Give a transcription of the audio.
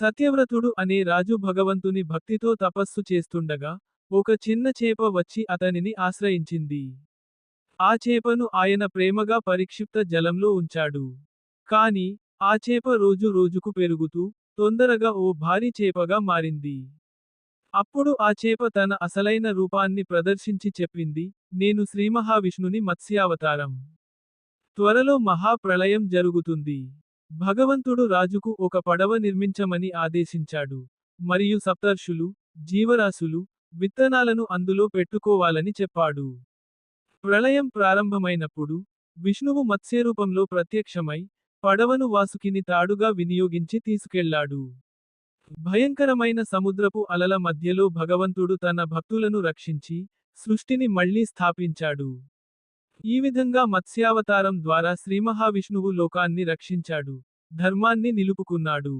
సత్యవ్రతుడు అనే రాజు భగవంతుని భక్తితో తపస్సు చేస్తుండగా, ఒక చిన్న చేప వచ్చి అతనిని ఆశ్రయించింది. ఆ చేపను ఆయన ప్రేమగా పరిక్షిప్త జలంలో ఉంచాడు. కాని, ఆ చేప రోజు రోజుకు పెరుగుతూ, తొందరగా ఓ భారీ చేపగా మారింది. అప్పుడు ఆ చేప తన అసలైన రూపాన్ని ప్రదర్శించి చెప్పింది, నేను శ్రీమహావిష్ణుని మత్స్యావతారం. త్వరలో మహాప్రళయం జరుగుతుంది. భగవంతుడు రాజుకు ఒక పడవ నిర్మించమని ఆదేశించాడు. మరియు సప్తర్షులు, జీవరాశులు, విత్తనాలను అందులో పెట్టుకోవాలని చెప్పాడు. ప్రళయం ప్రారంభమైనప్పుడు, విష్ణువు మత్స్యరూపంలో ప్రత్యక్షమై, పడవను వాసుకిని తాడుగా వినియోగించి తీసుకెళ్లాడు. భయంకరమైన సముద్రపు అలల మధ్యలో భగవంతుడు తన భక్తులను రక్షించి, సృష్టిని మళ్లీ స్థాపించాడు. ఈ విధంగా మత్స్యావతారం ద్వారా శ్రీమహావిష్ణువు లోకాన్ని రక్షించాడు, ధర్మాన్ని నిలుపుకున్నాడు.